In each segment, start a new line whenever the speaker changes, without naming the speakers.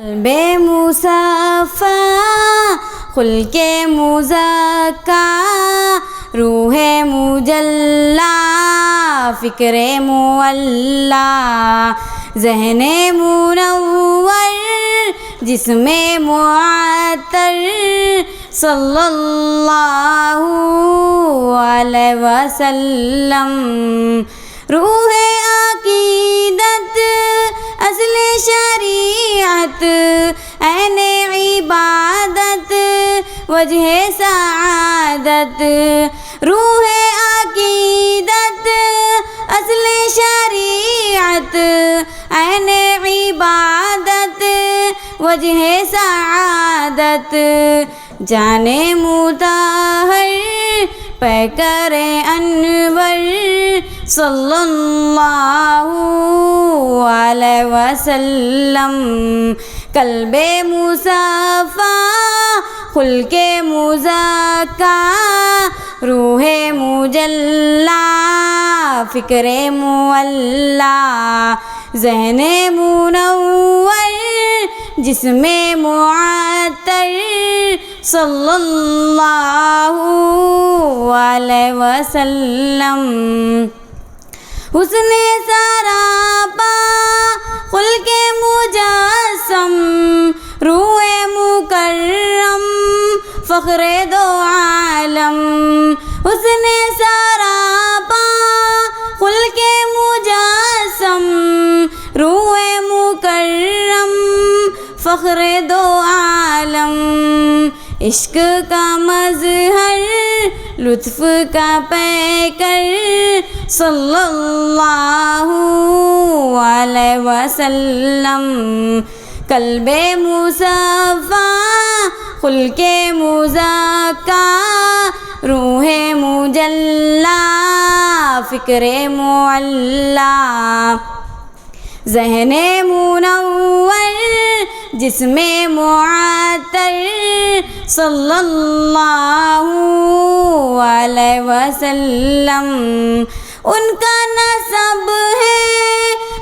بے مصفا خلق مزکا روح مجلا فکر معلا ذہن منور جسم معطر صلی اللہ علیہ وسلم روح عقیدت اصل شریعت عین عبادت وجہ سعادت روح عقیدت اصل شریعت عین عبادت وجہ سعادت جان مطہر پیکر انور صلی اللہ علیہ وسلم قلب مصفا خلق مزکا روح مجلا فکر معلا ذہن منور جسم معطر صلی اللہ علیہ وسلم حسن سراپا خلق مجسم روح مکرم فخر دو عالم حسن سراپا خلق مجسم روح مکرم فخر دو عالم عشق کا مظہر لطف کا پیکر صلی اللہ علیہ وسلم قلب مصفا خلق مزکا روح مجلا فکر معلا ذہن منور جسم معطر صلی اللہ علیہ وسلم ان کا نسب ہے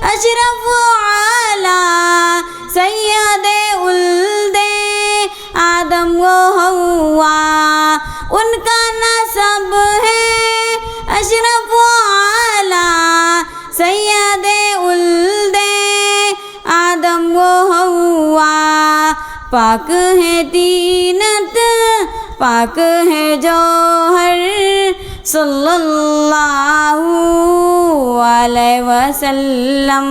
اشرف اعلیٰ سید ولد آدم و حوا ان کا نسب ہے اشرف اعلیٰ سید ولد آدم و حوا پاک ہے طینت پاک ہے جوہر صلی اللہ علیہ وسلم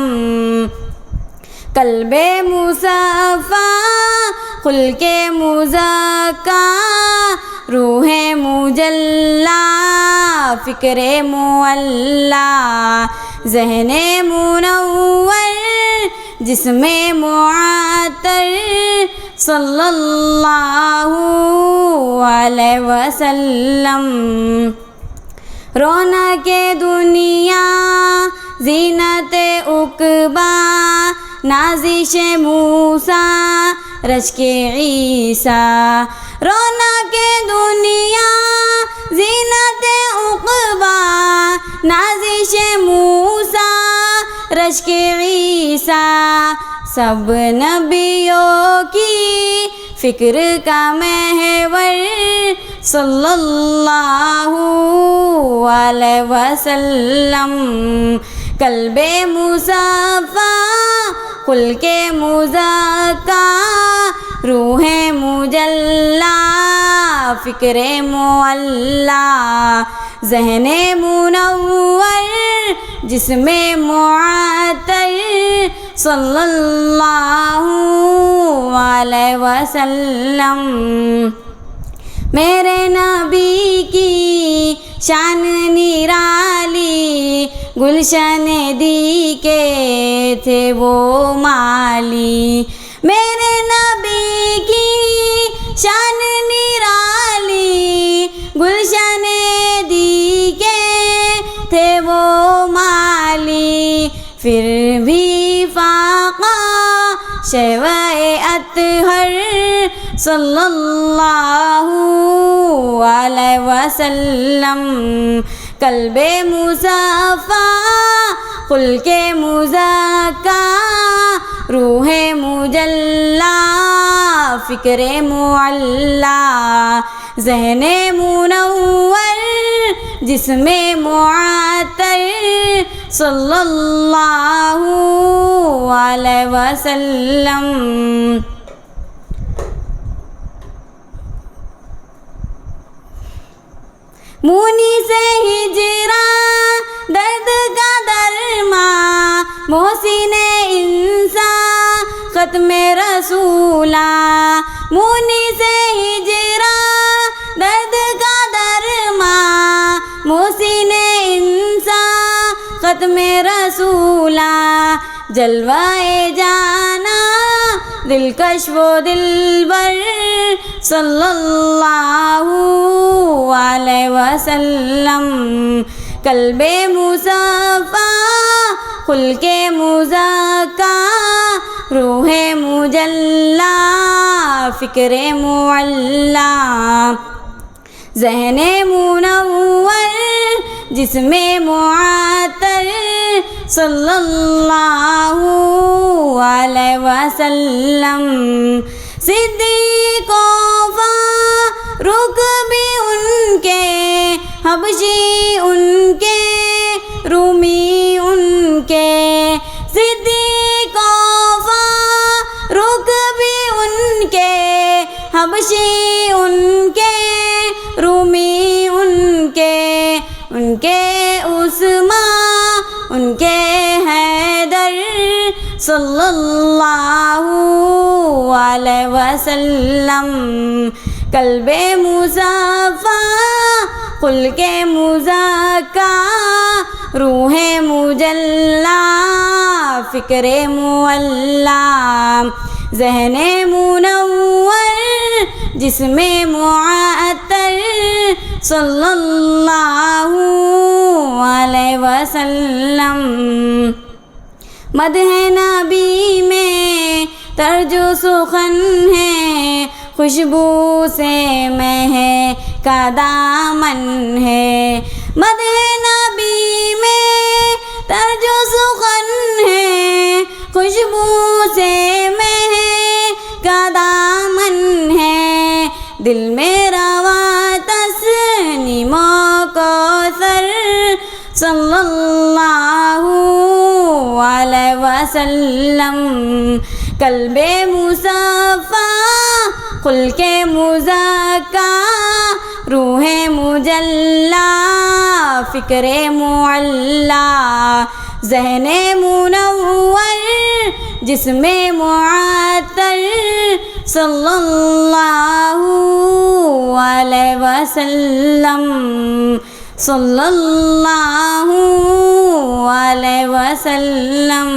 قلب مصفا خلق مزکا روح مجلا فکر معلا ذہن منور جسم معطر صلی اللہ علیہ وسلم رونق دنیا زینت عقبا نازش موسیٰ رشک عیسیٰ رونق دنیا زینت عقبا نازش موسیٰ رشک عیسیٰ سب نبیوں کی فکر کا محور صلی اللہ علیہ وسلم قلب مصفا خلق مزکا روح مجلا فکر معلا ذہن منور جسم معطر صلی اللہ علیہ وسلم میرے نبی کی شان نرالی گلشن دی کے تھے وہ مالی میرے نبی کی شان نرالی گلشن دی کے تھے وہ مالی پھر بھی فاقہ شیوہ اطہر صلی اللہ علیہ وسلم قلب مصفا خلق مزکا روح مجلا فکر معلا ذہن منور جسم معطر صلی اللہ علیہ وسلم. مونی سے ہجرا درد کا درما محسن انسان ختم رسولا. مونی سے ہجرا درد کا درما محسن انسان ختم رسولا. جلوہ جانا دلکش و دلبر صلی اللہ علیہ وسلم. قلب مصفا خلق مزکا روح مجلا فکر معلا ذہن منور جسم معطر صلی اللہ علیہ وسلم. صدیق و فاروق بھی ان کے حبشی ان کے رومی ان کے. صدیق و فاروق بھی ان کے حبشی ان کے رومی ان کے. ان کے عثمان ان کے حیدر صلی اللہ علیہ وسلم. قلب مصفا خلق مزکا روح مجلا فکر معلا ذہن منور جسم معطر صلی اللہ علیہ وسلم. مدح نبی میں ترجو سخن ہے خوشبو سے مہک کا دامن ہے. مدح نبی میں ترجو سخن ہے خوشبو سے مہک کا دامن ہے. دل میں رواں تسنیم کوثر صلی اللہ علیہ وسلم. قلب مصفا خلق مزکا روح مجلا فکر معلا ذہن منور جسم معطر صلی اللہ علیہ وسلم. صلی اللہ علیہ وسلم.